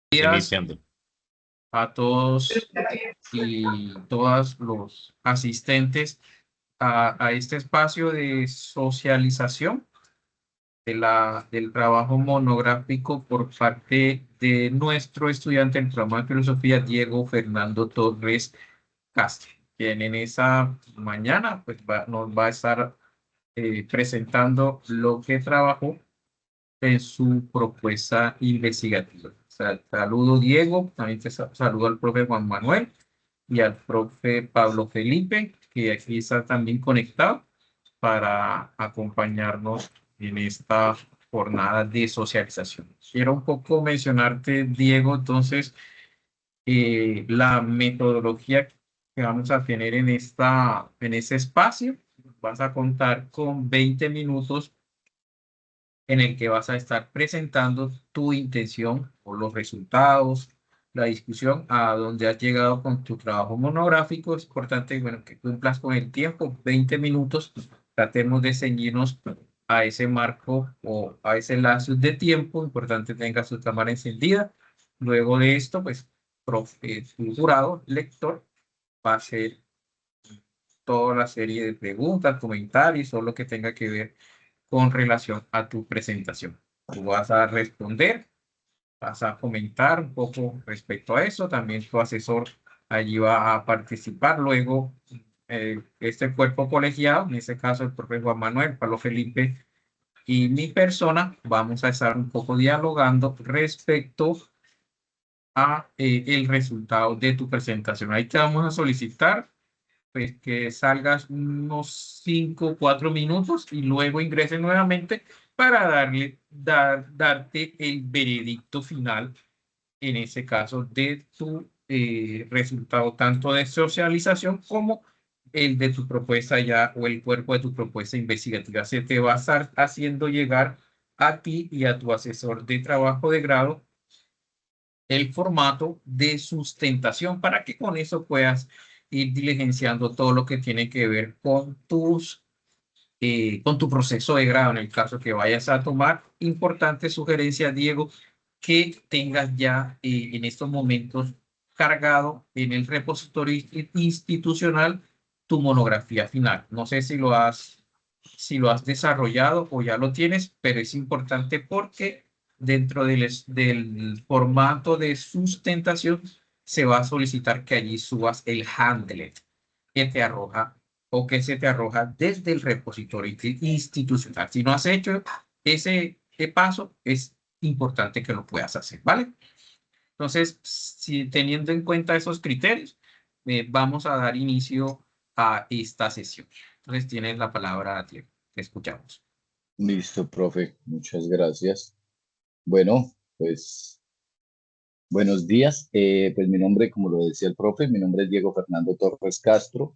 Días Iniciando. a todos y todas los asistentes a este espacio de socialización del trabajo monográfico por parte de nuestro estudiante del programa de filosofía, Diego Fernando Torres Castro, quien en esa mañana pues, nos va a estar presentando lo que trabajó en su propuesta investigativa. Saludo Diego, también saludo al profe Juan Manuel y al profe Pablo Felipe, que aquí está también conectado para acompañarnos en esta jornada de socialización. Quiero un poco mencionarte, Diego, entonces, la metodología que vamos a tener en este espacio. Vas a contar con 20 minutos en el que vas a estar presentando tu intención o los resultados, la discusión a donde has llegado con tu trabajo monográfico. Es importante, bueno, que cumplas con el tiempo, 20 minutos. Tratemos de ceñirnos a ese marco o a ese lazo de tiempo. Importante tenga su cámara encendida. Luego de esto, pues, tu jurado, lector, va a hacer toda la serie de preguntas, comentarios o lo que tenga que ver con relación a tu presentación. Tú vas a responder, vas a comentar un poco respecto a eso. También tu asesor allí va a participar. Luego, este cuerpo colegiado, en este caso el profesor Juan Manuel, Pablo Felipe y mi persona, vamos a estar un poco dialogando respecto a el resultado de tu presentación. Ahí te vamos a solicitar pues que salgas unos 5 o 4 minutos y luego ingreses nuevamente para darte el veredicto final, en ese caso, de tu resultado tanto de socialización como el de tu propuesta ya o el cuerpo de tu propuesta investigativa. Se te va a estar haciendo llegar a ti y a tu asesor de trabajo de grado el formato de sustentación para que con eso puedas ir diligenciando todo lo que tiene que ver con tu proceso de grado en el caso que vayas a tomar. Importante sugerencia, Diego, que tengas ya en estos momentos cargado en el repositorio institucional tu monografía final. No sé si lo has desarrollado o ya lo tienes, pero es importante porque dentro del formato de sustentación se va a solicitar que allí subas el handlet que te arroja o que se te arroja desde el repositorio institucional. Si no has hecho ese paso, es importante que lo puedas hacer, ¿vale? Entonces, si teniendo en cuenta esos criterios, vamos a dar inicio a esta sesión. Entonces, tienes la palabra, Diego. Te escuchamos. Listo, profe, muchas gracias. Bueno, pues buenos días. Pues mi nombre, como lo decía el profe, mi nombre es Diego Fernando Torres Castro.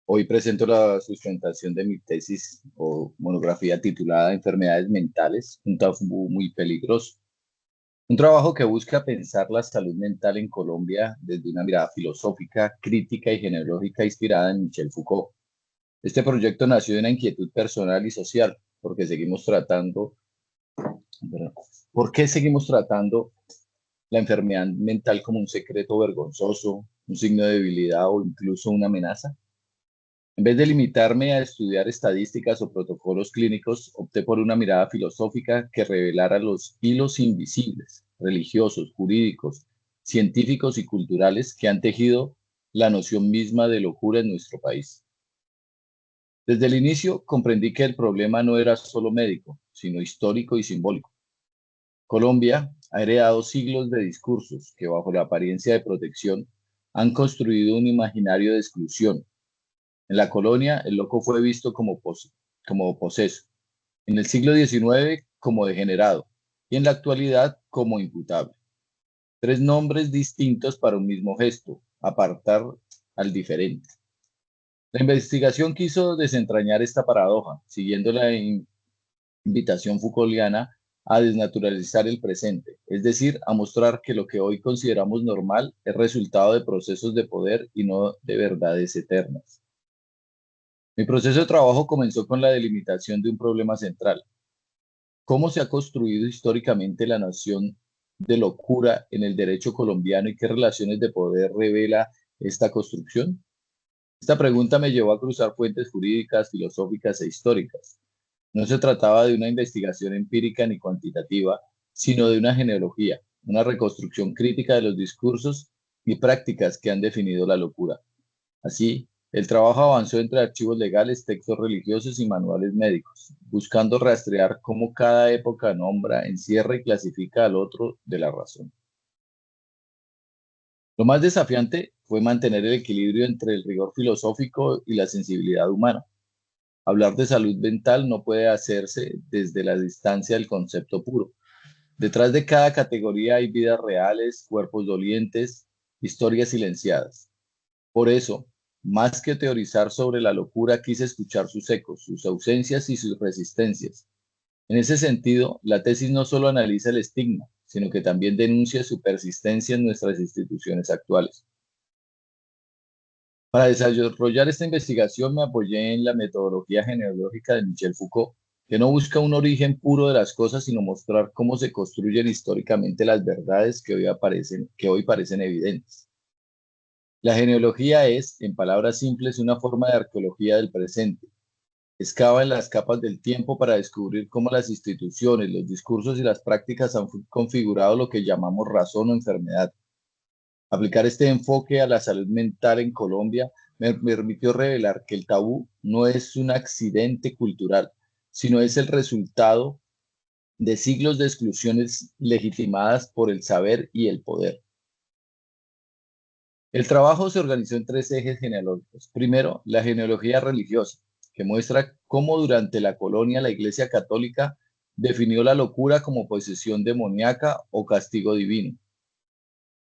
Hoy presento la sustentación de mi tesis o monografía titulada Enfermedades mentales, un tabú muy peligroso. Un trabajo que busca pensar la salud mental en Colombia desde una mirada filosófica, crítica y genealógica inspirada en Michel Foucault. Este proyecto nació de una inquietud personal y social, porque seguimos tratando, ¿verdad? ¿Por qué seguimos tratando la enfermedad mental como un secreto vergonzoso, un signo de debilidad o incluso una amenaza? En vez de limitarme a estudiar estadísticas o protocolos clínicos, opté por una mirada filosófica que revelara los hilos invisibles, religiosos, jurídicos, científicos y culturales que han tejido la noción misma de locura en nuestro país. Desde el inicio comprendí que el problema no era solo médico, sino histórico y simbólico. Colombia ha heredado siglos de discursos que, bajo la apariencia de protección, han construido un imaginario de exclusión. En la colonia, el loco fue visto como poseso, en el siglo XIX como degenerado y en la actualidad como imputable. Tres nombres distintos para un mismo gesto: apartar al diferente. La investigación quiso desentrañar esta paradoja, siguiendo la invitación Foucaultiana a desnaturalizar el presente, es decir, a mostrar que lo que hoy consideramos normal es resultado de procesos de poder y no de verdades eternas. Mi proceso de trabajo comenzó con la delimitación de un problema central: ¿cómo se ha construido históricamente la nación de locura en el derecho colombiano y qué relaciones de poder revela esta construcción? Esta pregunta me llevó a cruzar fuentes jurídicas, filosóficas e históricas. No se trataba de una investigación empírica ni cuantitativa, sino de una genealogía, una reconstrucción crítica de los discursos y prácticas que han definido la locura. Así, el trabajo avanzó entre archivos legales, textos religiosos y manuales médicos, buscando rastrear cómo cada época nombra, encierra y clasifica al otro de la razón. Lo más desafiante fue mantener el equilibrio entre el rigor filosófico y la sensibilidad humana. Hablar de salud mental no puede hacerse desde la distancia del concepto puro. Detrás de cada categoría hay vidas reales, cuerpos dolientes, historias silenciadas. Por eso, más que teorizar sobre la locura, quise escuchar sus ecos, sus ausencias y sus resistencias. En ese sentido, la tesis no solo analiza el estigma, sino que también denuncia su persistencia en nuestras instituciones actuales. Para desarrollar esta investigación me apoyé en la metodología genealógica de Michel Foucault, que no busca un origen puro de las cosas, sino mostrar cómo se construyen históricamente las verdades que hoy parecen evidentes. La genealogía es, en palabras simples, una forma de arqueología del presente. Excava en las capas del tiempo para descubrir cómo las instituciones, los discursos y las prácticas han configurado lo que llamamos razón o enfermedad. Aplicar este enfoque a la salud mental en Colombia me permitió revelar que el tabú no es un accidente cultural, sino es el resultado de siglos de exclusiones legitimadas por el saber y el poder. El trabajo se organizó en tres ejes genealógicos. Primero, la genealogía religiosa, que muestra cómo durante la colonia la Iglesia Católica definió la locura como posesión demoníaca o castigo divino.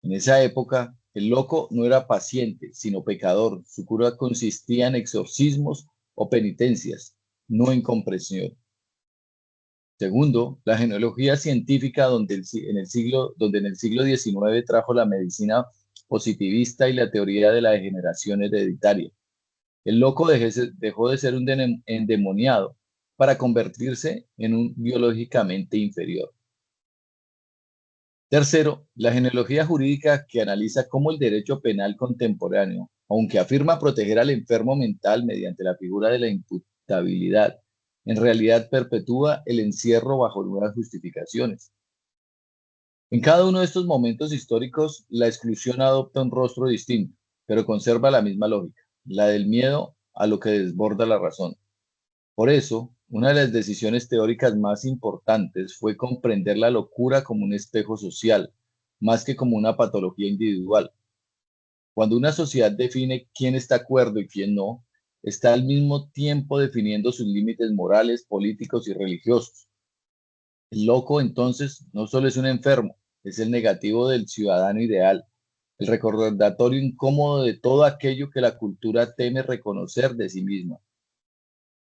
En esa época, el loco no era paciente, sino pecador. Su cura consistía en exorcismos o penitencias, no en compresión. Segundo, la genealogía científica donde en el siglo XIX trajo la medicina positivista y la teoría de la degeneración hereditaria. El loco dejó de ser un endemoniado para convertirse en un biológicamente inferior. Tercero, la genealogía jurídica que analiza cómo el derecho penal contemporáneo, aunque afirma proteger al enfermo mental mediante la figura de la imputabilidad, en realidad perpetúa el encierro bajo nuevas justificaciones. En cada uno de estos momentos históricos, la exclusión adopta un rostro distinto, pero conserva la misma lógica, la del miedo a lo que desborda la razón. Por eso, una de las decisiones teóricas más importantes fue comprender la locura como un espejo social, más que como una patología individual. Cuando una sociedad define quién está de acuerdo y quién no, está al mismo tiempo definiendo sus límites morales, políticos y religiosos. El loco, entonces, no solo es un enfermo, es el negativo del ciudadano ideal, el recordatorio incómodo de todo aquello que la cultura teme reconocer de sí misma.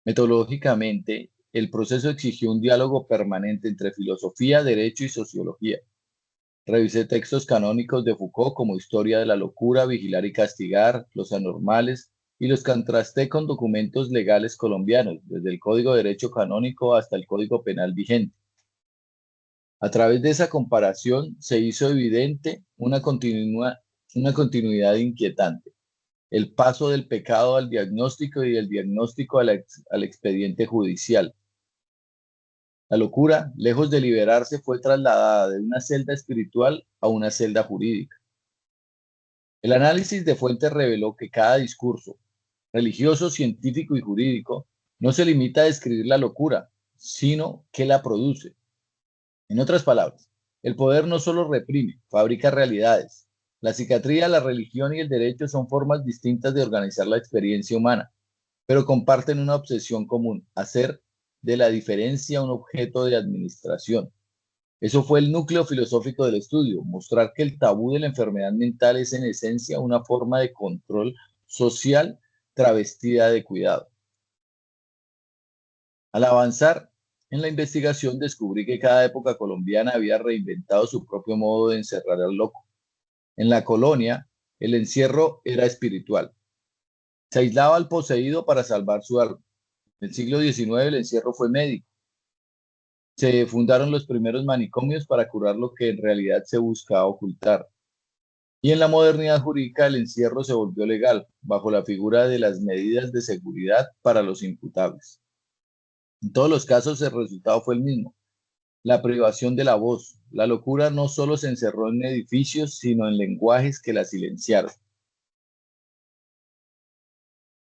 Metodológicamente, el proceso exigió un diálogo permanente entre filosofía, derecho y sociología. Revisé textos canónicos de Foucault como Historia de la locura, Vigilar y castigar, Los anormales, y los contrasté con documentos legales colombianos, desde el Código de Derecho Canónico hasta el Código Penal vigente. A través de esa comparación se hizo evidente una continuidad inquietante: el paso del pecado al diagnóstico y del diagnóstico al expediente judicial. La locura, lejos de liberarse, fue trasladada de una celda espiritual a una celda jurídica. El análisis de fuentes reveló que cada discurso, religioso, científico y jurídico, no se limita a describir la locura, sino que la produce. En otras palabras, el poder no solo reprime, fabrica realidades. La psiquiatría, la religión y el derecho son formas distintas de organizar la experiencia humana, pero comparten una obsesión común: hacer de la diferencia un objeto de administración. Eso fue el núcleo filosófico del estudio: mostrar que el tabú de la enfermedad mental es en esencia una forma de control social travestida de cuidado. Al avanzar en la investigación, descubrí que cada época colombiana había reinventado su propio modo de encerrar al loco. En la colonia, el encierro era espiritual. Se aislaba al poseído para salvar su alma. En el siglo XIX el encierro fue médico. Se fundaron los primeros manicomios para curar lo que en realidad se buscaba ocultar. Y en la modernidad jurídica el encierro se volvió legal, bajo la figura de las medidas de seguridad para los imputables. En todos los casos el resultado fue el mismo: la privación de la voz. La locura no solo se encerró en edificios, sino en lenguajes que la silenciaron.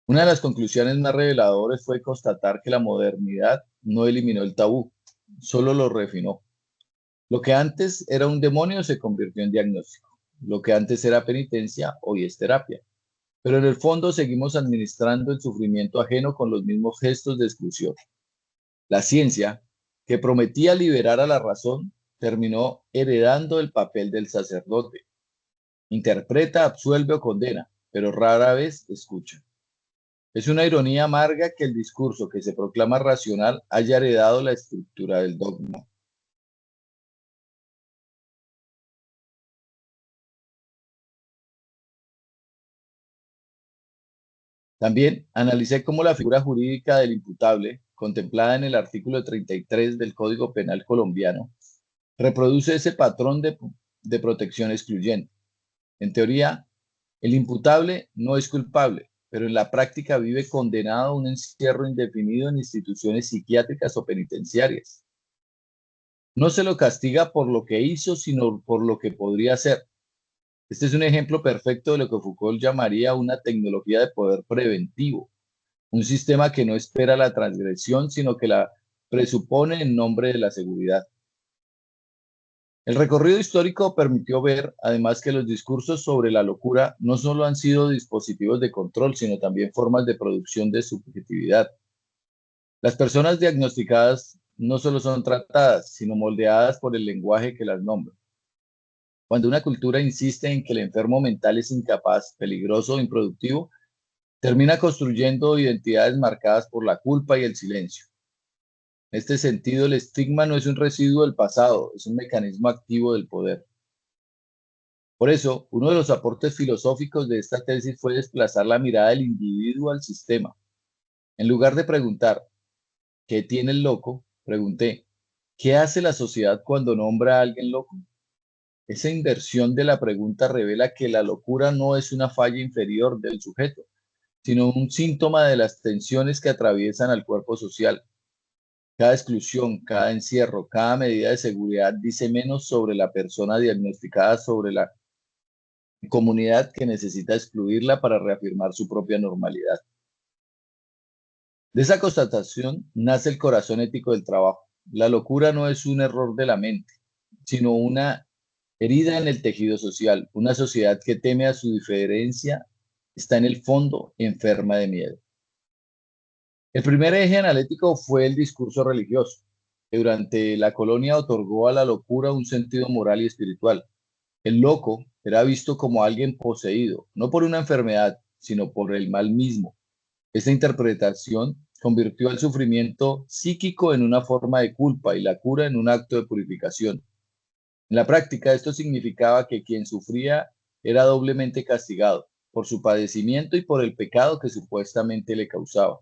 Una de las conclusiones más reveladoras fue constatar que la modernidad no eliminó el tabú, solo lo refinó. Lo que antes era un demonio se convirtió en diagnóstico. Lo que antes era penitencia, hoy es terapia. Pero en el fondo seguimos administrando el sufrimiento ajeno con los mismos gestos de exclusión. La ciencia, que prometía liberar a la razón, terminó heredando el papel del sacerdote. Interpreta, absuelve o condena, pero rara vez escucha. Es una ironía amarga que el discurso que se proclama racional haya heredado la estructura del dogma. También analicé cómo la figura jurídica del imputable, contemplada en el artículo 33 del Código Penal colombiano, reproduce ese patrón de protección excluyente. En teoría, el imputable no es culpable, pero en la práctica vive condenado a un encierro indefinido en instituciones psiquiátricas o penitenciarias. No se lo castiga por lo que hizo, sino por lo que podría hacer. Este es un ejemplo perfecto de lo que Foucault llamaría una tecnología de poder preventivo, un sistema que no espera la transgresión, sino que la presupone en nombre de la seguridad. El recorrido histórico permitió ver, además, que los discursos sobre la locura no solo han sido dispositivos de control, sino también formas de producción de subjetividad. Las personas diagnosticadas no solo son tratadas, sino moldeadas por el lenguaje que las nombra. Cuando una cultura insiste en que el enfermo mental es incapaz, peligroso o improductivo, termina construyendo identidades marcadas por la culpa y el silencio. En este sentido, el estigma no es un residuo del pasado, es un mecanismo activo del poder. Por eso, uno de los aportes filosóficos de esta tesis fue desplazar la mirada del individuo al sistema. En lugar de preguntar, ¿qué tiene el loco?, pregunté, ¿qué hace la sociedad cuando nombra a alguien loco? Esa inversión de la pregunta revela que la locura no es una falla inferior del sujeto, sino un síntoma de las tensiones que atraviesan al cuerpo social. Cada exclusión, cada encierro, cada medida de seguridad dice menos sobre la persona diagnosticada, sobre la comunidad que necesita excluirla para reafirmar su propia normalidad. De esa constatación nace el corazón ético del trabajo. La locura no es un error de la mente, sino una herida en el tejido social. Una sociedad que teme a su diferencia está en el fondo enferma de miedo. El primer eje analítico fue el discurso religioso, que durante la colonia otorgó a la locura un sentido moral y espiritual. El loco era visto como alguien poseído, no por una enfermedad, sino por el mal mismo. Esta interpretación convirtió el sufrimiento psíquico en una forma de culpa y la cura en un acto de purificación. En la práctica, esto significaba que quien sufría era doblemente castigado por su padecimiento y por el pecado que supuestamente le causaba.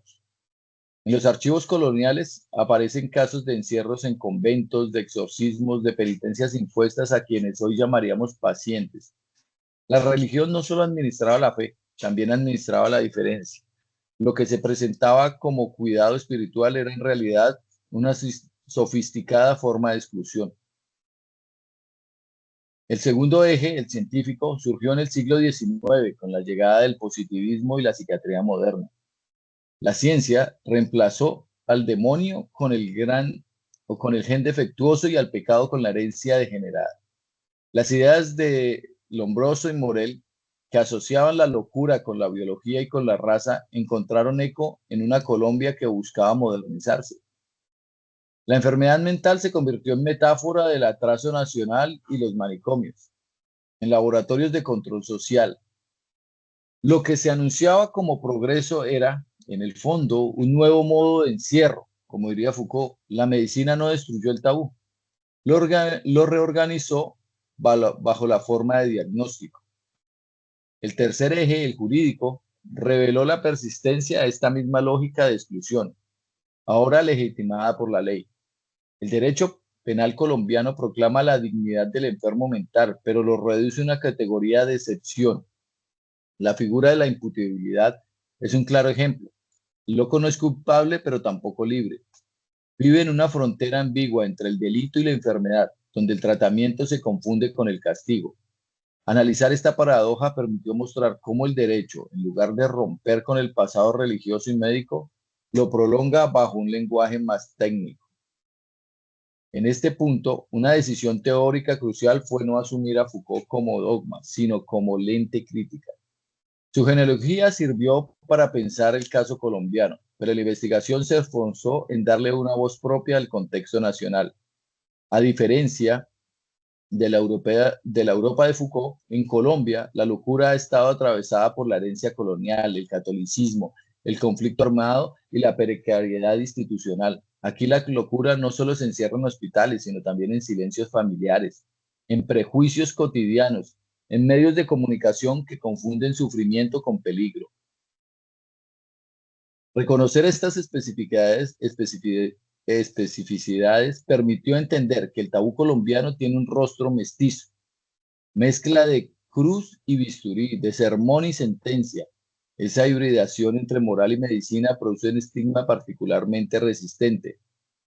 En los archivos coloniales aparecen casos de encierros en conventos, de exorcismos, de penitencias impuestas a quienes hoy llamaríamos pacientes. La religión no solo administraba la fe, también administraba la diferencia. Lo que se presentaba como cuidado espiritual era en realidad una sofisticada forma de exclusión. El segundo eje, el científico, surgió en el siglo XIX con la llegada del positivismo y la psiquiatría moderna. La ciencia reemplazó al demonio con el gen defectuoso y al pecado con la herencia degenerada. Las ideas de Lombroso y Morel, que asociaban la locura con la biología y con la raza, encontraron eco en una Colombia que buscaba modernizarse. La enfermedad mental se convirtió en metáfora del atraso nacional y los manicomios, en laboratorios de control social. Lo que se anunciaba como progreso era, en el fondo, un nuevo modo de encierro. Como diría Foucault, la medicina no destruyó el tabú, lo reorganizó bajo la forma de diagnóstico. El tercer eje, el jurídico, reveló la persistencia de esta misma lógica de exclusión, ahora legitimada por la ley. El derecho penal colombiano proclama la dignidad del enfermo mental, pero lo reduce a una categoría de excepción. La figura de la imputabilidad es un claro ejemplo. El loco no es culpable, pero tampoco libre. Vive en una frontera ambigua entre el delito y la enfermedad, donde el tratamiento se confunde con el castigo. Analizar esta paradoja permitió mostrar cómo el derecho, en lugar de romper con el pasado religioso y médico, lo prolonga bajo un lenguaje más técnico. En este punto, una decisión teórica crucial fue no asumir a Foucault como dogma, sino como lente crítica. Su genealogía sirvió para pensar el caso colombiano, pero la investigación se esforzó en darle una voz propia al contexto nacional. A diferencia de la Europa de Foucault, en Colombia la locura ha estado atravesada por la herencia colonial, el catolicismo, el conflicto armado y la precariedad institucional. Aquí la locura no solo se encierra en hospitales, sino también en silencios familiares, en prejuicios cotidianos, en medios de comunicación que confunden sufrimiento con peligro. Reconocer estas especificidades permitió entender que el tabú colombiano tiene un rostro mestizo, mezcla de cruz y bisturí, de sermón y sentencia. Esa hibridación entre moral y medicina produce un estigma particularmente resistente,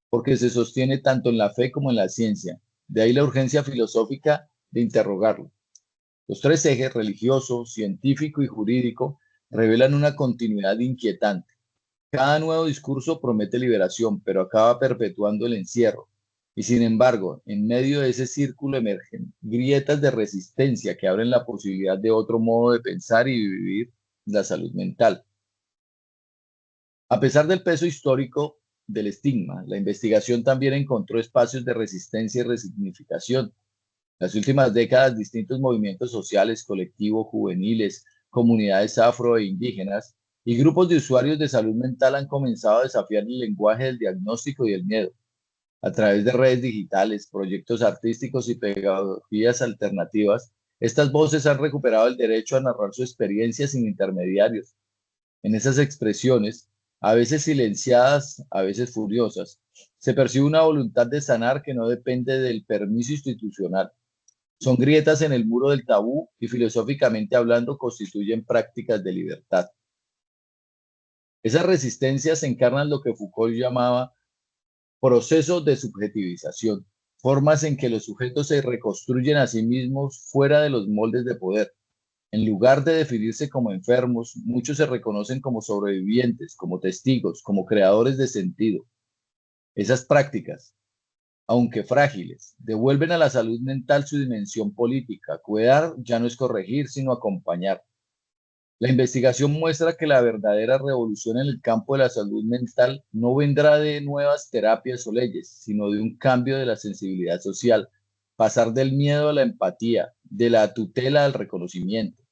porque se sostiene tanto en la fe como en la ciencia. De ahí la urgencia filosófica de interrogarlo. Los tres ejes, religioso, científico y jurídico, revelan una continuidad inquietante. Cada nuevo discurso promete liberación, pero acaba perpetuando el encierro. Y sin embargo, en medio de ese círculo emergen grietas de resistencia que abren la posibilidad de otro modo de pensar y vivir la salud mental. A pesar del peso histórico del estigma, la investigación también encontró espacios de resistencia y resignificación. En las últimas décadas, distintos movimientos sociales, colectivos, juveniles, comunidades afro e indígenas y grupos de usuarios de salud mental han comenzado a desafiar el lenguaje del diagnóstico y el miedo. A través de redes digitales, proyectos artísticos y pedagogías alternativas, estas voces han recuperado el derecho a narrar su experiencia sin intermediarios. En esas expresiones, a veces silenciadas, a veces furiosas, se percibe una voluntad de sanar que no depende del permiso institucional. Son grietas en el muro del tabú y filosóficamente hablando constituyen prácticas de libertad. Esas resistencias encarnan lo que Foucault llamaba procesos de subjetivización, formas en que los sujetos se reconstruyen a sí mismos fuera de los moldes de poder. En lugar de definirse como enfermos, muchos se reconocen como sobrevivientes, como testigos, como creadores de sentido. Esas prácticas, aunque frágiles, devuelven a la salud mental su dimensión política. Cuidar ya no es corregir, sino acompañar. La investigación muestra que la verdadera revolución en el campo de la salud mental no vendrá de nuevas terapias o leyes, sino de un cambio de la sensibilidad social, pasar del miedo a la empatía, de la tutela al reconocimiento.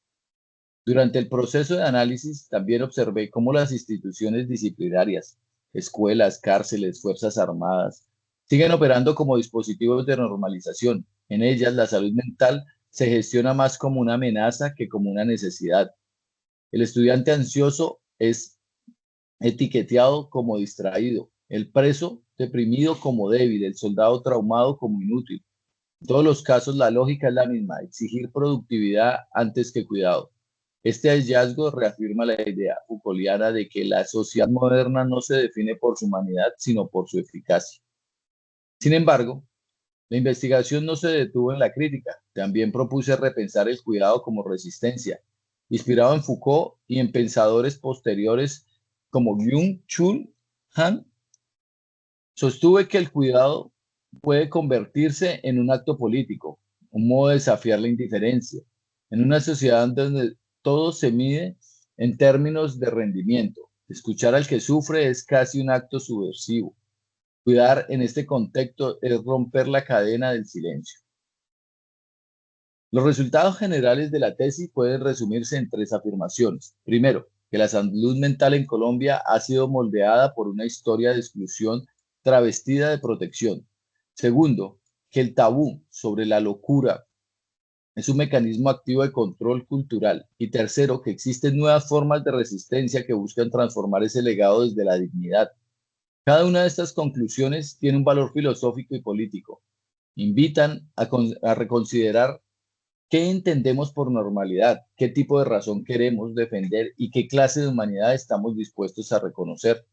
Durante el proceso de análisis también observé cómo las instituciones disciplinarias, escuelas, cárceles, fuerzas armadas, siguen operando como dispositivos de normalización. En ellas la salud mental se gestiona más como una amenaza que como una necesidad. El estudiante ansioso es etiqueteado como distraído, el preso deprimido como débil, el soldado traumado como inútil. En todos los casos la lógica es la misma, exigir productividad antes que cuidado. Este hallazgo reafirma la idea Foucaultiana de que la sociedad moderna no se define por su humanidad, sino por su eficacia. Sin embargo, la investigación no se detuvo en la crítica, también propuse repensar el cuidado como resistencia, inspirado en Foucault y en pensadores posteriores como Byung-Chul Han. Sostuve que el cuidado puede convertirse en un acto político, un modo de desafiar la indiferencia, en una sociedad donde todo se mide en términos de rendimiento. Escuchar al que sufre es casi un acto subversivo. Cuidar en este contexto es romper la cadena del silencio. Los resultados generales de la tesis pueden resumirse en tres afirmaciones. Primero, que la salud mental en Colombia ha sido moldeada por una historia de exclusión travestida de protección. Segundo, que el tabú sobre la locura es un mecanismo activo de control cultural. Y tercero, que existen nuevas formas de resistencia que buscan transformar ese legado desde la dignidad. Cada una de estas conclusiones tiene un valor filosófico y político. Invitan a reconsiderar qué entendemos por normalidad, qué tipo de razón queremos defender y qué clase de humanidad estamos dispuestos a reconocer.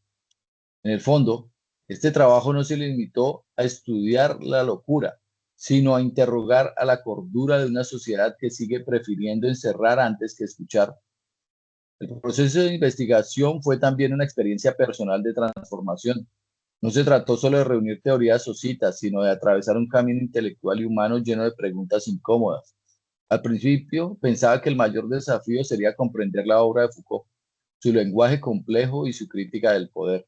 En el fondo, este trabajo no se limitó a estudiar la locura, sino a interrogar a la cordura de una sociedad que sigue prefiriendo encerrar antes que escuchar. El proceso de investigación fue también una experiencia personal de transformación. No se trató solo de reunir teorías o citas, sino de atravesar un camino intelectual y humano lleno de preguntas incómodas. Al principio pensaba que el mayor desafío sería comprender la obra de Foucault, su lenguaje complejo y su crítica del poder.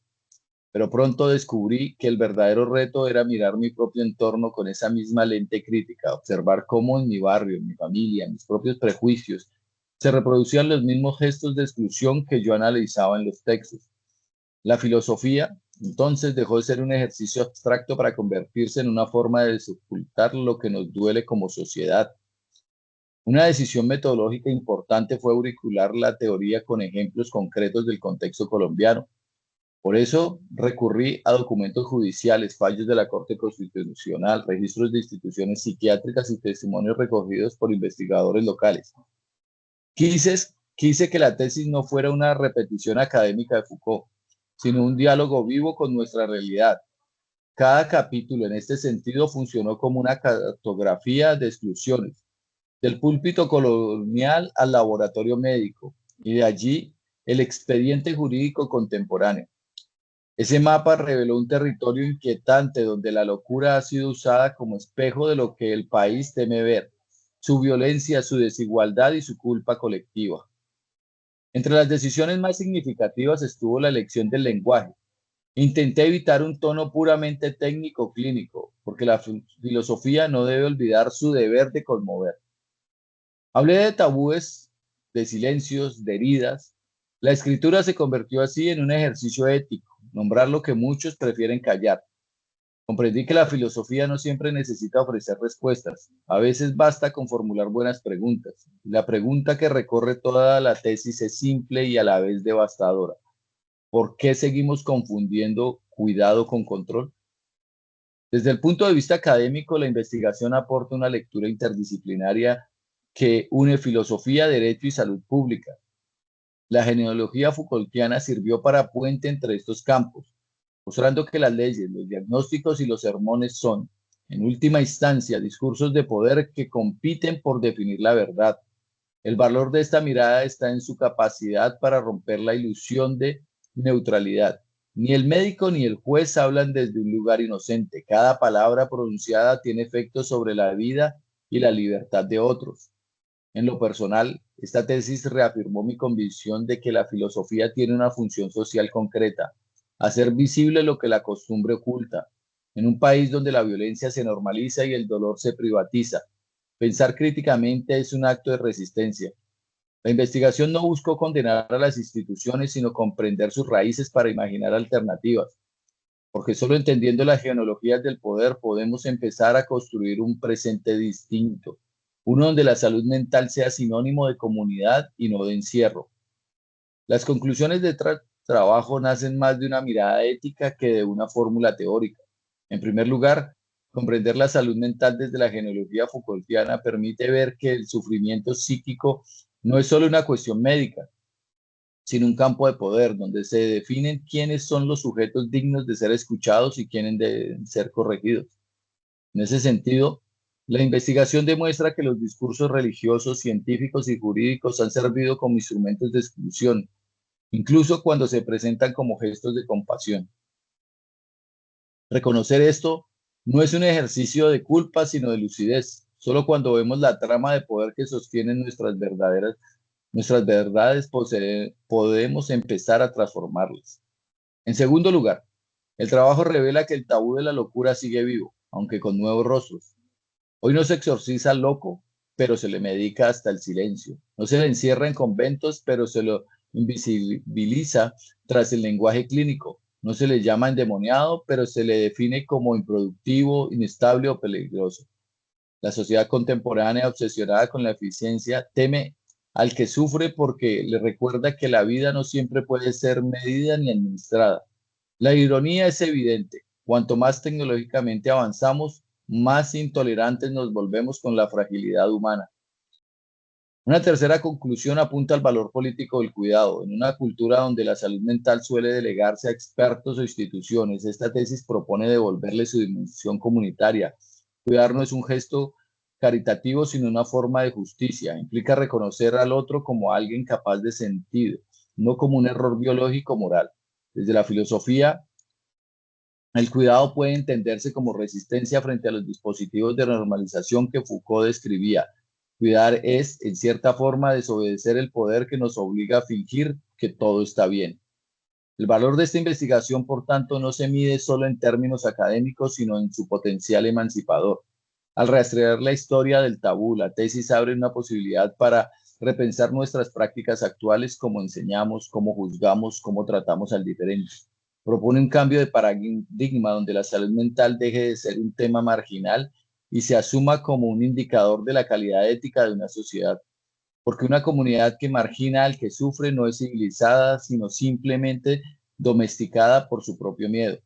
Pero pronto descubrí que el verdadero reto era mirar mi propio entorno con esa misma lente crítica, observar cómo en mi barrio, en mi familia, en mis propios prejuicios, se reproducían los mismos gestos de exclusión que yo analizaba en los textos. La filosofía, entonces, dejó de ser un ejercicio abstracto para convertirse en una forma de desocultar lo que nos duele como sociedad. Una decisión metodológica importante fue auricular la teoría con ejemplos concretos del contexto colombiano. Por eso recurrí a documentos judiciales, fallos de la Corte Constitucional, registros de instituciones psiquiátricas y testimonios recogidos por investigadores locales. Quise, quise que la tesis no fuera una repetición académica de Foucault, sino un diálogo vivo con nuestra realidad. Cada capítulo en este sentido funcionó como una cartografía de exclusiones, del púlpito colonial al laboratorio médico, y de allí el expediente jurídico contemporáneo. Ese mapa reveló un territorio inquietante donde la locura ha sido usada como espejo de lo que el país teme ver, su violencia, su desigualdad y su culpa colectiva. Entre las decisiones más significativas estuvo la elección del lenguaje. Intenté evitar un tono puramente técnico clínico, porque la filosofía no debe olvidar su deber de conmover. Hablé de tabúes, de silencios, de heridas. La escritura se convirtió así en un ejercicio ético, nombrar lo que muchos prefieren callar. Comprendí que la filosofía no siempre necesita ofrecer respuestas. A veces basta con formular buenas preguntas. La pregunta que recorre toda la tesis es simple y a la vez devastadora. ¿Por qué seguimos confundiendo cuidado con control? Desde el punto de vista académico, la investigación aporta una lectura interdisciplinaria que une filosofía, derecho y salud pública. La genealogía Foucaultiana sirvió para puente entre estos campos, mostrando que las leyes, los diagnósticos y los sermones son, en última instancia, discursos de poder que compiten por definir la verdad. El valor de esta mirada está en su capacidad para romper la ilusión de neutralidad. Ni el médico ni el juez hablan desde un lugar inocente. Cada palabra pronunciada tiene efectos sobre la vida y la libertad de otros. En lo personal, esta tesis reafirmó mi convicción de que la filosofía tiene una función social concreta, hacer visible lo que la costumbre oculta. En un país donde la violencia se normaliza y el dolor se privatiza, pensar críticamente es un acto de resistencia. La investigación no buscó condenar a las instituciones, sino comprender sus raíces para imaginar alternativas, porque solo entendiendo las genealogías del poder podemos empezar a construir un presente distinto, uno donde la salud mental sea sinónimo de comunidad y no de encierro. Las conclusiones de trabajo nacen más de una mirada ética que de una fórmula teórica. En primer lugar, comprender la salud mental desde la genealogía Foucaultiana permite ver que el sufrimiento psíquico no es solo una cuestión médica, sino un campo de poder donde se definen quiénes son los sujetos dignos de ser escuchados y quiénes deben ser corregidos. En ese sentido, la investigación demuestra que los discursos religiosos, científicos y jurídicos han servido como instrumentos de exclusión, incluso cuando se presentan como gestos de compasión. Reconocer esto no es un ejercicio de culpa, sino de lucidez. Solo cuando vemos la trama de poder que sostiene nuestras verdades, podemos empezar a transformarlas. En segundo lugar, el trabajo revela que el tabú de la locura sigue vivo, aunque con nuevos rostros. Hoy no se exorciza al loco, pero se le medica hasta el silencio. No se le encierra en conventos, pero se lo invisibiliza tras el lenguaje clínico. No se le llama endemoniado, pero se le define como improductivo, inestable o peligroso. La sociedad contemporánea, obsesionada con la eficiencia, teme al que sufre porque le recuerda que la vida no siempre puede ser medida ni administrada. La ironía es evidente. Cuanto más tecnológicamente avanzamos, más intolerantes nos volvemos con la fragilidad humana. Una tercera conclusión apunta al valor político del cuidado. En una cultura donde la salud mental suele delegarse a expertos o instituciones, esta tesis propone devolverle su dimensión comunitaria. Cuidar no es un gesto caritativo, sino una forma de justicia. Implica reconocer al otro como alguien capaz de sentido, no como un error biológico moral. Desde la filosofía, el cuidado puede entenderse como resistencia frente a los dispositivos de normalización que Foucault describía. Cuidar es, en cierta forma, desobedecer el poder que nos obliga a fingir que todo está bien. El valor de esta investigación, por tanto, no se mide solo en términos académicos, sino en su potencial emancipador. Al rastrear la historia del tabú, la tesis abre una posibilidad para repensar nuestras prácticas actuales, cómo enseñamos, cómo juzgamos, cómo tratamos al diferente. Propone un cambio de paradigma donde la salud mental deje de ser un tema marginal y se asuma como un indicador de la calidad ética de una sociedad, porque una comunidad que margina al que sufre no es civilizada, sino simplemente domesticada por su propio miedo.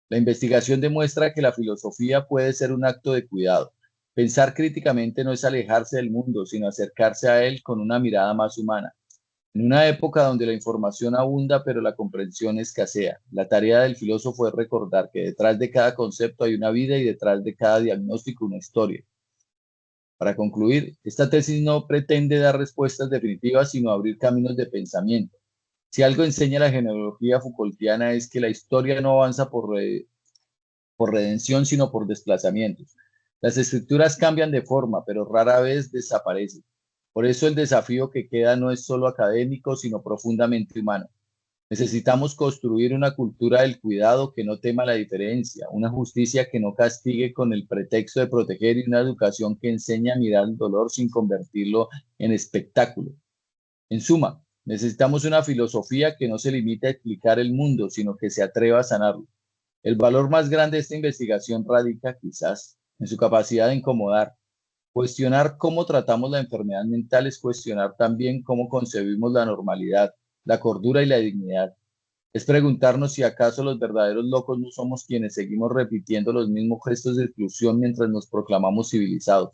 La investigación demuestra que la filosofía puede ser un acto de cuidado. Pensar críticamente no es alejarse del mundo, sino acercarse a él con una mirada más humana. En una época donde la información abunda pero la comprensión escasea, la tarea del filósofo es recordar que detrás de cada concepto hay una vida y detrás de cada diagnóstico una historia. Para concluir, esta tesis no pretende dar respuestas definitivas, sino abrir caminos de pensamiento. Si algo enseña la genealogía Foucaultiana es que la historia no avanza por redención, sino por desplazamientos. Las escrituras cambian de forma, pero rara vez desaparecen. Por eso el desafío que queda no es solo académico, sino profundamente humano. Necesitamos construir una cultura del cuidado que no tema la diferencia, una justicia que no castigue con el pretexto de proteger y una educación que enseñe a mirar el dolor sin convertirlo en espectáculo. En suma, necesitamos una filosofía que no se limite a explicar el mundo, sino que se atreva a sanarlo. El valor más grande de esta investigación radica quizás en su capacidad de incomodar. Cuestionar cómo tratamos la enfermedad mental es cuestionar también cómo concebimos la normalidad, la cordura y la dignidad. Es preguntarnos si acaso los verdaderos locos no somos quienes seguimos repitiendo los mismos gestos de exclusión mientras nos proclamamos civilizados.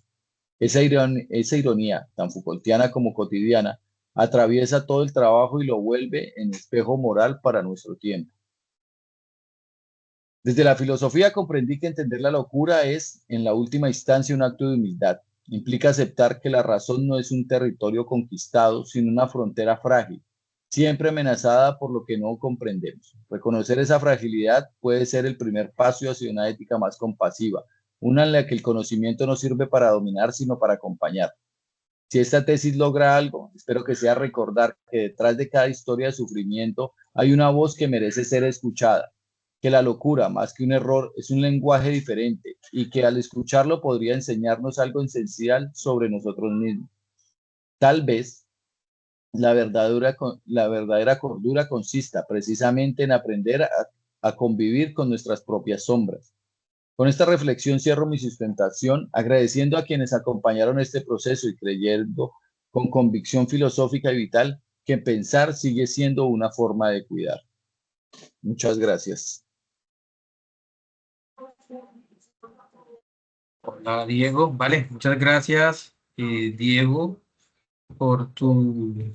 Esa ironía, tan Foucaultiana como cotidiana, atraviesa todo el trabajo y lo vuelve en espejo moral para nuestro tiempo. Desde la filosofía comprendí que entender la locura es, en la última instancia, un acto de humildad. Implica aceptar que la razón no es un territorio conquistado, sino una frontera frágil, siempre amenazada por lo que no comprendemos. Reconocer esa fragilidad puede ser el primer paso hacia una ética más compasiva, una en la que el conocimiento no sirve para dominar, sino para acompañar. Si esta tesis logra algo, espero que sea recordar que detrás de cada historia de sufrimiento hay una voz que merece ser escuchada, que la locura, más que un error, es un lenguaje diferente y que al escucharlo podría enseñarnos algo esencial sobre nosotros mismos. Tal vez la verdadera cordura consista precisamente en aprender a convivir con nuestras propias sombras. Con esta reflexión cierro mi sustentación, agradeciendo a quienes acompañaron este proceso y creyendo con convicción filosófica y vital que pensar sigue siendo una forma de cuidar. Muchas gracias. Hola, Diego. Vale, muchas gracias, Diego, por tu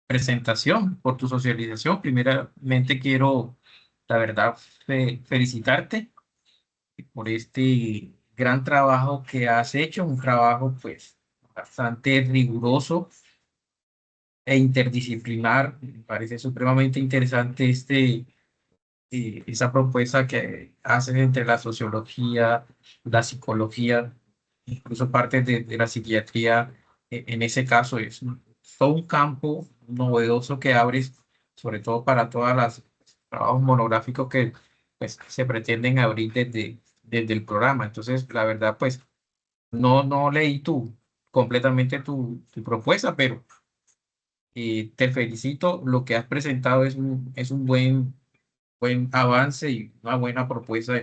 presentación, por tu socialización. Primeramente quiero, la verdad, felicitarte por este gran trabajo que has hecho, un trabajo pues bastante riguroso e interdisciplinar. Me parece supremamente interesante esa propuesta que haces entre la sociología, la psicología, incluso parte de la psiquiatría. En ese caso es todo un campo novedoso que abres, sobre todo para todas las trabajos monográficos que pues, se pretenden abrir desde el programa. Entonces, la verdad, pues no leí completamente tu propuesta, pero te felicito. Lo que has presentado es un buen avance y una buena propuesta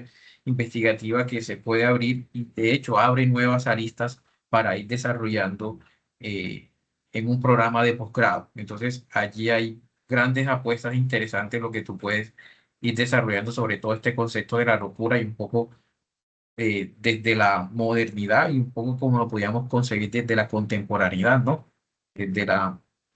investigativa que se puede abrir y de hecho abre nuevas aristas para ir desarrollando en un programa de posgrado. Entonces allí hay grandes apuestas interesantes lo que tú puedes ir desarrollando sobre todo este concepto de la locura y un poco desde la modernidad y un poco como lo podíamos conseguir desde la contemporaneidad, ¿no? Desde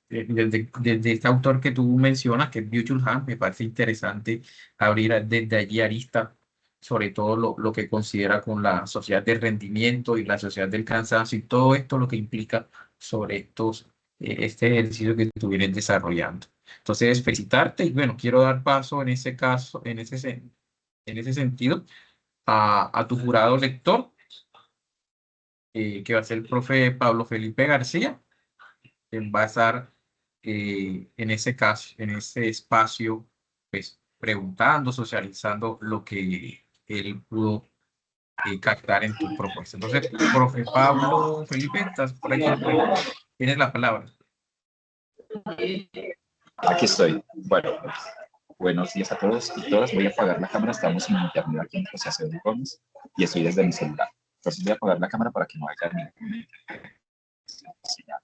desde este autor que tú mencionas, que es Byung-Chul Han, me parece interesante abrir desde allí arista sobre todo lo que considera con la sociedad del rendimiento y la sociedad del cansancio y todo esto lo que implica sobre este ejercicio que estuvieron desarrollando. Entonces, felicitarte y bueno, quiero dar paso en ese caso, en ese sentido a tu jurado lector, que va a ser el profe Pablo Felipe García. Él va a estar en ese caso, en ese espacio, pues preguntando, socializando lo que él pudo captar en tu propuesta. Entonces, profe Pablo Felipe, estás por aquí, pues, tienes la palabra. Aquí estoy. Bueno, buenos días a todos y todas. Voy a apagar la cámara. Estamos en internet aquí en José Acevedo Gómez y estoy desde mi celular. Entonces voy a apagar la cámara para que no haya ninguna señal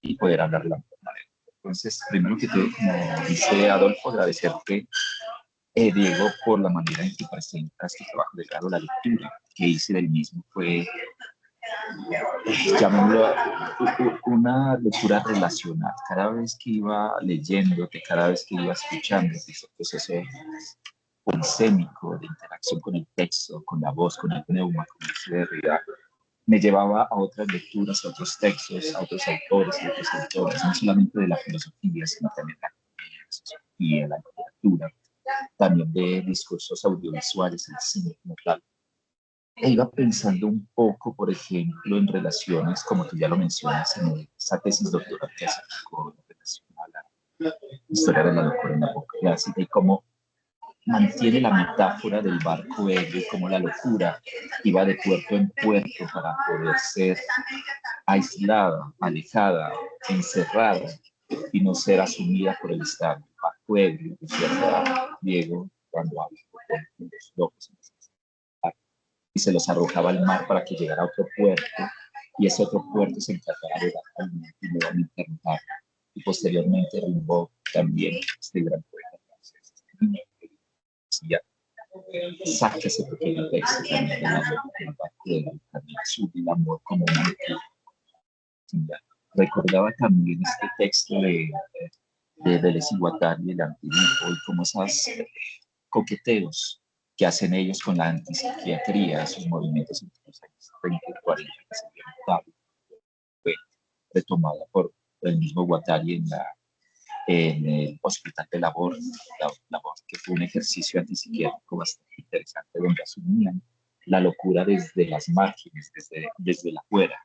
y poder hablar de la mejor manera. Entonces, primero que todo, como dice Adolfo, agradecerte, Diego, por la manera en que presentas tu trabajo de grado. La lectura que hice del mismo fue, llamémoslo, una lectura relacional. Cada vez que iba leyéndote, cada vez que iba escuchando ese proceso polisémico de interacción con el texto, con la voz, con el neuma, como dice Derrida, me llevaba a otras lecturas, a otros textos, a otros autores, a otros autores, no solamente de la filosofía, sino también de la filosofía, la literatura, también de discursos audiovisuales, el cine como tal. E iba pensando un poco, por ejemplo, en relaciones, como tú ya lo mencionas, en esa tesis doctoral que hace con relación a la historia de la locura en la época clásica y cómo mantiene la metáfora del barco ebrio y cómo la locura iba de puerto en puerto para poder ser aislada, alejada, encerrada y no ser asumida por el Estado. El barco ebrio, decía Diego, cuando habla con los locos y se los arrojaba al mar para que llegara a otro puerto y ese otro puerto se encargara de dar alimento y nuevamente arrojar. Y posteriormente Rimbaud también, este gran poeta francés, decía, saca ese pequeño texto también del amor, del barco del sur, del amor como una lectura. Recordaba también este texto de Deleuze y Guattari, el Antidipo, y como esos coqueteos que hacen ellos con la antipsiquiatría, esos movimientos entre los años 30 y 40, que se dio notable, fue retomada por el mismo Guattari en el Hospital de Labor, que fue un ejercicio antipsiquiátrico bastante interesante, donde asumían la locura desde las márgenes, desde la fuera.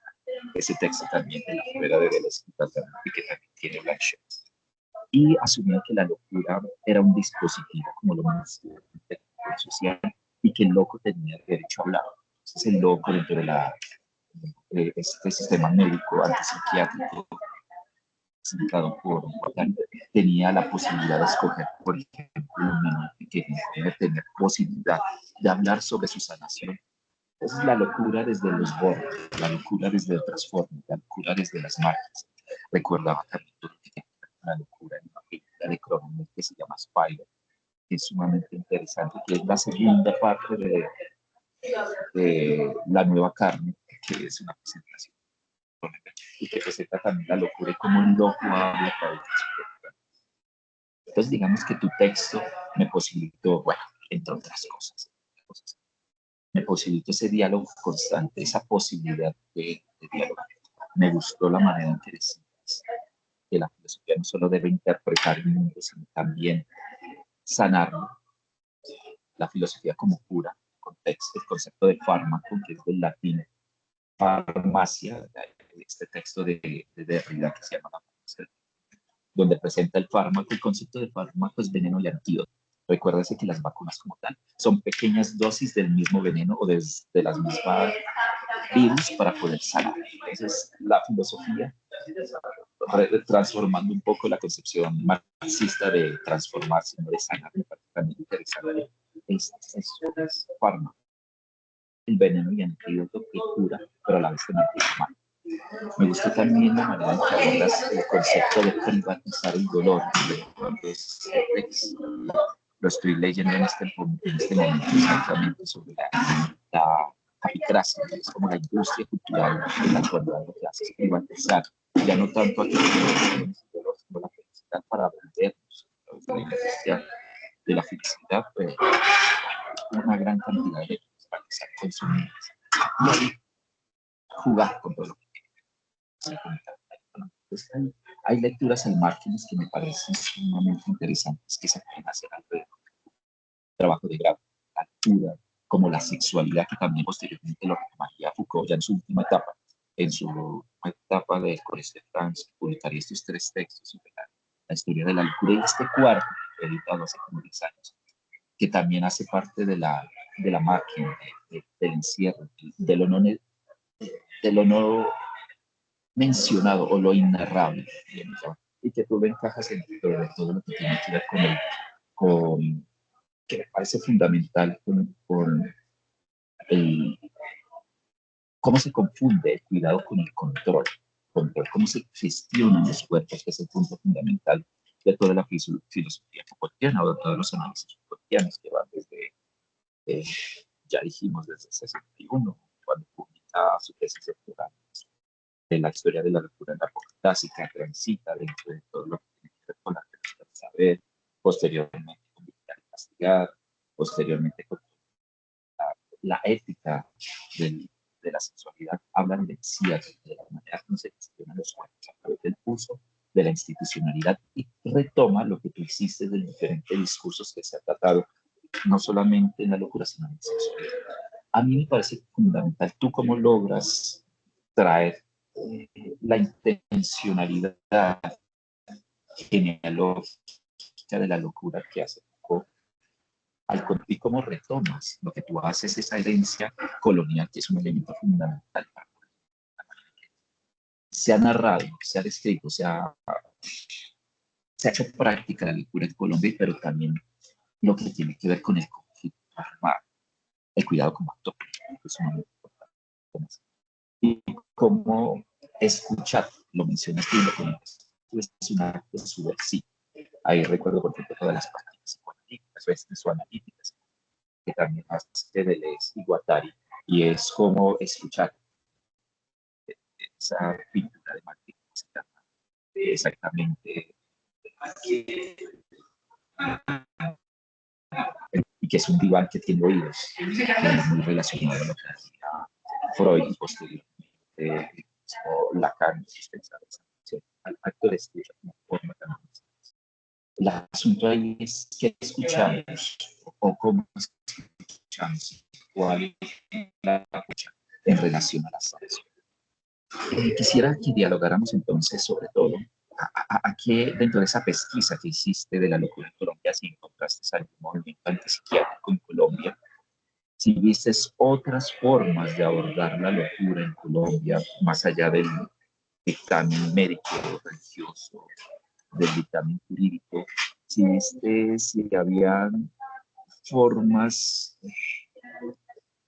Ese texto también de la fuera de Deleuze y que también tiene Blanchett. Y asumían que la locura era un dispositivo, como lo mencioné, social, y que el loco tenía derecho a hablar. Entonces el loco dentro de este sistema médico antipsiquiátrico presentado por Guattari, tenía la posibilidad de escoger, por ejemplo, un niño que tener posibilidad de hablar sobre su sanación. Entonces la locura desde los bordes, la locura desde el transforme, la locura desde las marcas. Recordaba también la locura en una película de Cronenberg que se llama Spider, que es sumamente interesante, que es la segunda parte de La Nueva Carne, que es una presentación y que presenta también la locura y cómo el loco habla a través de su propia. Entonces, digamos que tu texto me posibilitó, bueno, entre otras cosas, me posibilitó ese diálogo constante, esa posibilidad de diálogo. Me gustó la manera en que decías que la filosofía no solo debe interpretar el mundo, sino también sanarlo. La filosofía como cura, el concepto de fármaco, que es del latín farmacia, este texto de Derrida que se llama La farmacia, donde presenta el fármaco. El concepto de fármaco es veneno y antídoto. Recuérdese que las vacunas como tal son pequeñas dosis del mismo veneno o de las mismas virus para poder sanar. Entonces, la filosofía, transformando un poco la concepción marxista de transformar, sino de sanar, me parece también interesante. Es fármaco, el veneno y antídoto que cura, pero a la vez también que mal. Me gustó también la manera en que abordas el concepto de privatizar el dolor. Lo estoy leyendo en este momento exactamente sobre la capitracia, que es como la industria cultural en la actualidad, lo que hace es privatizar, ya no tanto aquí, como la felicidad para vendernos, la industria de la felicidad, pero una gran cantidad de cosas para que sean consumidas. Y ahí jugar con todo lo que se cuenta. Entonces, hay lecturas al margen que me parecen sumamente interesantes que se pueden hacer alrededor del trabajo de grado, la altura, como la sexualidad, que también posteriormente lo retomaría Foucault ya en su etapa del Colegio de Francia, publicaría estos 3 textos sobre la historia de la locura, y este cuarto, editado hace como 10 años, que también hace parte de la máquina, del encierro, de lo no mencionado o lo inarrable, y que tú lo encajas dentro de todo lo que tiene que ver con que me parece fundamental con el, cómo se confunde el cuidado con el control, cómo se gestionan los cuerpos, que es el punto fundamental de toda la filosofía Foucaultiana o de todos los análisis Foucaultianos que van desde, eh, ya dijimos, desde el 61, cuando publica su tesis doctoral de la historia de la locura en la época clásica, transita dentro de todo lo que tiene que ver con la teoría del saber, posteriormente con Vigilar y Castigar, posteriormente con la ética de la sexualidad, hablan de cierre, de la manera como se gestionan los cuerpos a través del uso de la institucionalidad, y retoma lo que tú hiciste de diferentes discursos que se ha tratado, no solamente en la locura, sino en la sexualidad. A mí me parece fundamental tú cómo logras traer la intencionalidad genealógica de la locura que hace Foucault, y cómo retomas lo que tú haces, esa herencia colonial, que es un elemento fundamental. Se ha narrado, se ha descrito, se ha hecho práctica la locura en Colombia, pero también lo que tiene que ver con el conflicto armado, el cuidado como actor, que es un importante. Y cómo escuchar, lo mencionas tú, lo que es un acto subversivo. Ahí recuerdo, por ejemplo, todas las prácticas psicoanalíticas o analíticas que también hace Deleuze y Guattari, y es como escuchar esa pintura de Martín, exactamente, y que es un diván que tiene oídos, muy relacionado a lo que hacía Freud y posteriormente Lacan, al acto de escucha como forma también. El asunto ahí es qué escuchamos o cómo escuchamos, cuál es la escucha en relación a las aves. Quisiera que dialogáramos entonces sobre todo a qué, dentro de esa pesquisa que hiciste de la locura en Colombia, si encontraste algún movimiento antipsiquiátrico en Colombia, si viste otras formas de abordar la locura en Colombia, más allá del dictamen médico, religioso, del dictamen jurídico, si viste si habían formas,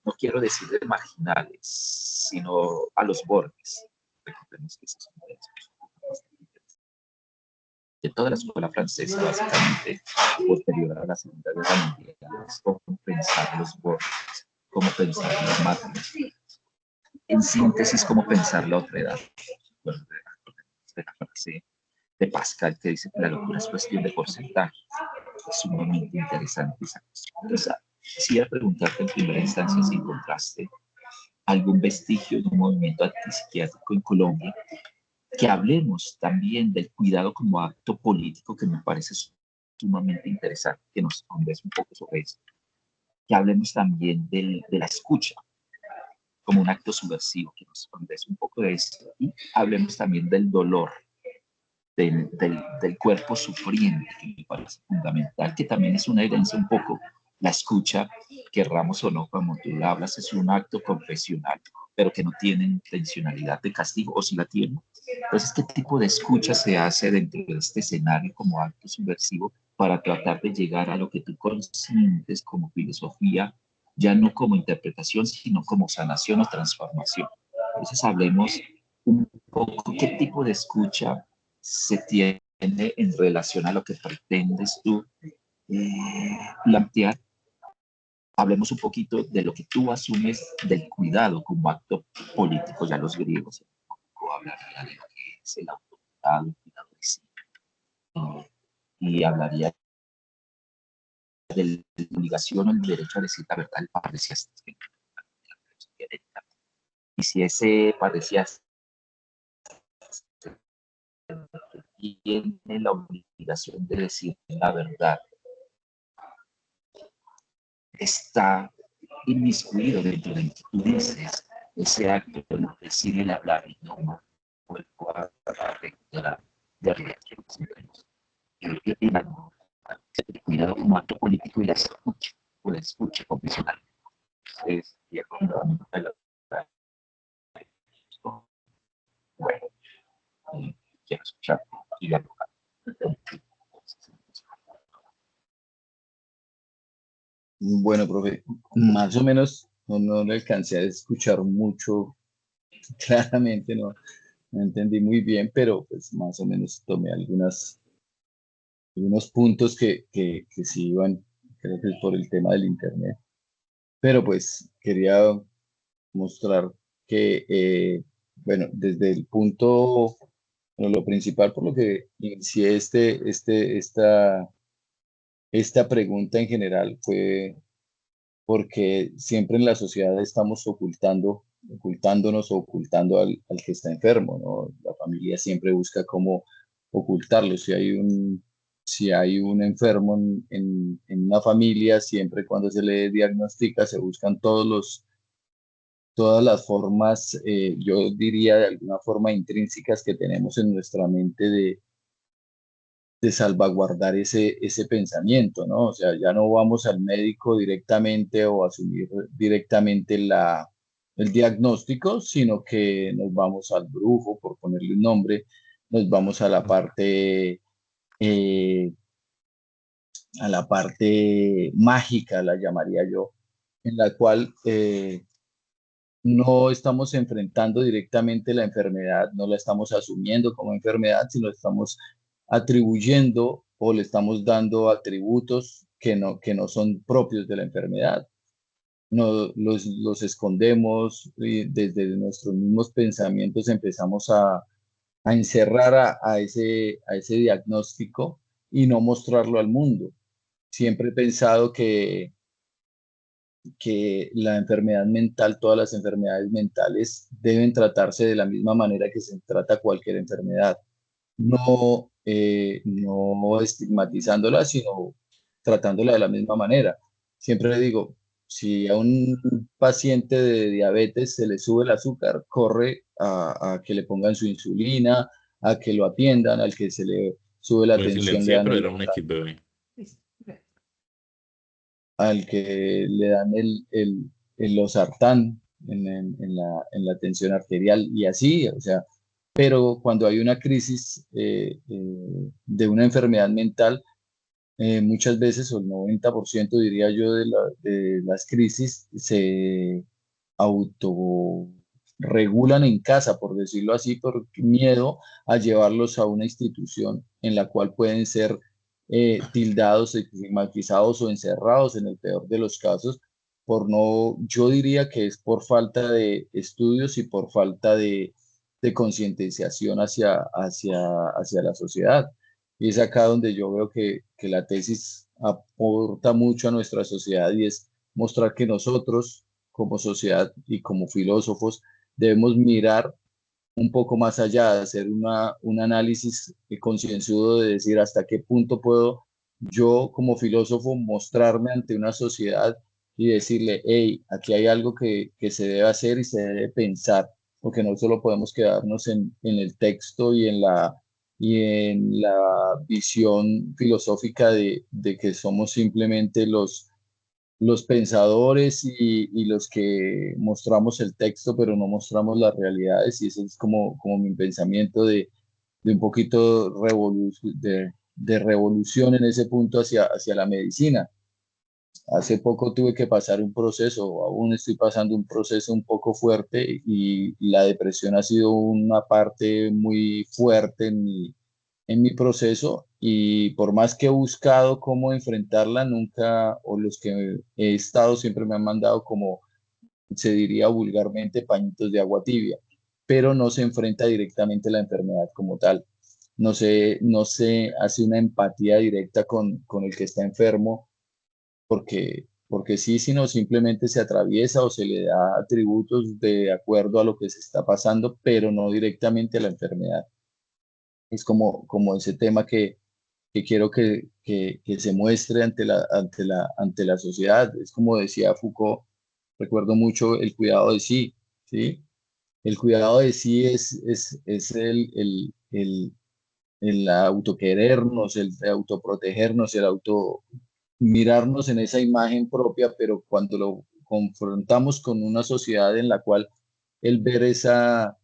no quiero decir de marginales, sino a los bordes. Recordemos que ese es uno de los de toda la escuela francesa, básicamente, posterior a la Segunda Guerra Mundial, es cómo pensar los bordes, cómo pensar las máquinas. En síntesis, cómo pensar la otra edad. Bueno, de la frase de Pascal que dice que la locura es cuestión de porcentaje. Es sumamente interesante esa cuestión. Entonces, quisiera preguntarte en primera instancia si encontraste algún vestigio de un movimiento antipsiquiátrico en Colombia, que hablemos también del cuidado como acto político, que me parece sumamente interesante, que nos condes un poco sobre eso, que hablemos también de la escucha como un acto subversivo, que nos condes un poco de esto, y hablemos también del dolor, del cuerpo sufriente, que me parece fundamental, que también es una herencia un poco. La escucha, querramos o no, como tú la hablas, es un acto confesional, pero que no tiene intencionalidad de castigo, o si la tiene. Entonces, ¿qué tipo de escucha se hace dentro de este escenario como acto subversivo para tratar de llegar a lo que tú consientes como filosofía, ya no como interpretación, sino como sanación o transformación? Entonces, hablemos un poco qué tipo de escucha se tiene en relación a lo que pretendes tú plantear, hablemos un poquito de lo que tú asumes del cuidado como acto político. Ya los griegos un poco hablarían de lo que es el autocuidado, el cuidado de sí, y hablaría de la obligación o el derecho a decir la verdad del parecias. Y si ese parecias tiene la obligación de decir la verdad, está inmiscuido dentro de lo que tú dices, ese acto de decir el hablar y no el de reacción. Y cuidado como acto político y la escucha confesional. Es, bueno, quiero escuchar y dialogar. Bueno, profe, más o menos no le alcancé a escuchar mucho claramente, no entendí muy bien, pero pues más o menos tomé algunos puntos que sí iban, creo que por el tema del internet. Pero pues quería mostrar que, bueno, desde el punto, bueno, lo principal por lo que inicié esta pregunta en general fue porque siempre en la sociedad estamos ocultándonos o ocultando al que está enfermo, ¿no? La familia siempre busca cómo ocultarlo. Si hay un enfermo en una familia, siempre cuando se le diagnostica se buscan todas las formas, yo diría de alguna forma intrínsecas que tenemos en nuestra mente de salvaguardar ese pensamiento, ¿no? O sea, ya no vamos al médico directamente o asumir directamente el diagnóstico, sino que nos vamos al brujo, por ponerle un nombre, nos vamos eh, a la parte mágica, la llamaría yo, en la cual no estamos enfrentando directamente la enfermedad, no la estamos asumiendo como enfermedad, sino estamos atribuyendo o le estamos dando atributos que no son propios de la enfermedad. No, los escondemos y desde nuestros mismos pensamientos empezamos a encerrar a ese diagnóstico y no mostrarlo al mundo. Siempre he pensado que la enfermedad mental, todas las enfermedades mentales deben tratarse de la misma manera que se trata cualquier enfermedad, no estigmatizándola, sino tratándola de la misma manera. Siempre le digo, si a un paciente de diabetes se le sube el azúcar, corre a que le pongan su insulina, a que lo atiendan, al que se le sube la Lo tensión, le silencié, dan pero el era un XBB. al que le dan el losartán en la tensión arterial y así, o sea, pero cuando hay una crisis de una enfermedad mental, muchas veces, o el 90% diría yo de las crisis se autorregulan en casa, por decirlo así, por miedo a llevarlos a una institución en la cual pueden ser tildados, estigmatizados o encerrados en el peor de los casos, yo diría que es por falta de estudios y por falta de concientización hacia la sociedad. Y es acá donde yo veo que la tesis aporta mucho a nuestra sociedad y es mostrar que nosotros, como sociedad y como filósofos, debemos mirar un poco más allá, de hacer un análisis concienzudo de decir hasta qué punto puedo yo como filósofo mostrarme ante una sociedad y decirle, hey, aquí hay algo que se debe hacer y se debe pensar, porque no solo podemos quedarnos en el texto y en la visión filosófica de que somos simplemente los pensadores y los que mostramos el texto, pero no mostramos las realidades, y ese es como mi pensamiento de un poquito de revolución en ese punto hacia la medicina. Hace poco tuve que pasar un proceso, o aún estoy pasando un proceso un poco fuerte, y la depresión ha sido una parte muy fuerte en en mi proceso y por más que he buscado cómo enfrentarla, nunca, o los que he estado siempre me han mandado como se diría vulgarmente pañitos de agua tibia, pero no se enfrenta directamente la enfermedad como tal. No se hace una empatía directa con el que está enfermo porque sí, sino simplemente se atraviesa o se le da atributos de acuerdo a lo que se está pasando, pero no directamente a la enfermedad. Es como ese tema que quiero que se muestre ante la sociedad. Es como decía Foucault, recuerdo mucho el cuidado de sí, ¿sí? El cuidado de sí es el autoquerernos, el autoprotegernos, el auto mirarnos en esa imagen propia, pero cuando lo confrontamos con una sociedad en la cual el ver esa,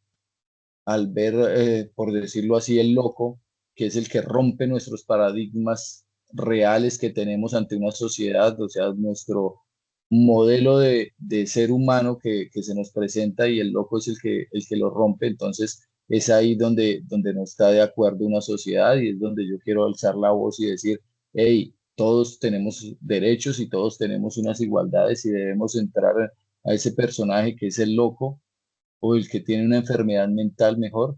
al ver, por decirlo así, el loco, que es el que rompe nuestros paradigmas reales que tenemos ante una sociedad, o sea, nuestro modelo de ser humano que se nos presenta y el loco es el que lo rompe, entonces es ahí donde no está de acuerdo una sociedad y es donde yo quiero alzar la voz y decir, hey, todos tenemos derechos y todos tenemos unas igualdades y debemos entrar a ese personaje que es el loco o el que tiene una enfermedad mental mejor,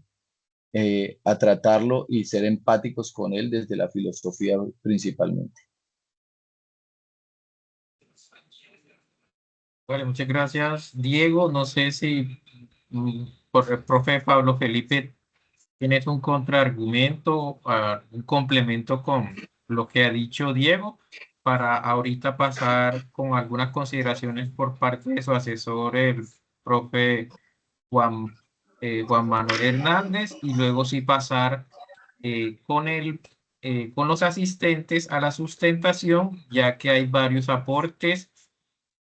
a tratarlo y ser empáticos con él desde la filosofía principalmente. Vale, muchas gracias, Diego. No sé si por el profe Pablo Felipe tienes un contraargumento, un complemento con lo que ha dicho Diego, para ahorita pasar con algunas consideraciones por parte de su asesor, el profe Juan, Juan Manuel Hernández, y luego sí pasar con los asistentes a la sustentación, ya que hay varios aportes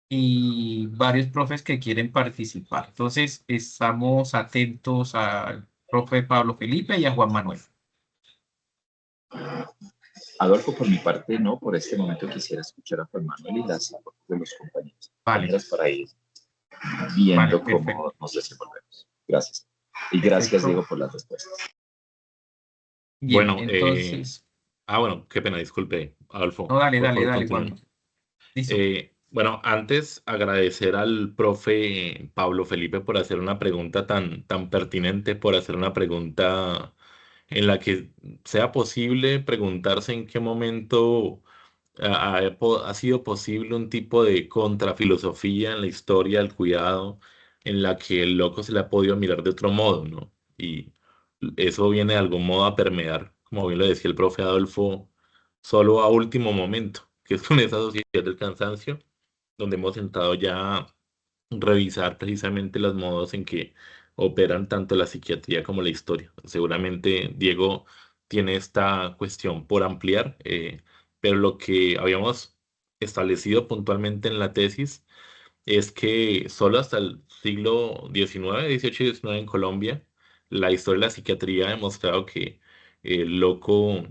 y varios profes que quieren participar. Entonces, estamos atentos al profe Pablo Felipe y a Juan Manuel. Adolfo, por mi parte, no, por este momento quisiera escuchar a Juan Manuel y las aportes de los compañeros y Vale, compañeras para ir vale, viendo perfecto, cómo nos desenvolvemos. Gracias. Y gracias, perfecto. Diego, por las respuestas. Bien, Bueno, entonces, bueno, qué pena, disculpe, Adolfo, no, dale, por dale, favor, dale, continúe. Juan. Listo. Bueno, antes agradecer al profe Pablo Felipe por hacer una pregunta tan pertinente, por hacer una pregunta en la que sea posible preguntarse en qué momento ha sido posible un tipo de contrafilosofía en la historia del cuidado en la que el loco se le ha podido mirar de otro modo, ¿no? Y eso viene de algún modo a permear, como bien lo decía el profe Adolfo, solo a último momento, que es con esa sociedad del cansancio, donde hemos sentado ya a revisar precisamente los modos en que operan tanto la psiquiatría como la historia. Seguramente Diego tiene esta cuestión por ampliar, pero lo que habíamos establecido puntualmente en la tesis es que solo hasta el siglo XIX, XVIII y XIX en Colombia, la historia de la psiquiatría ha demostrado que el loco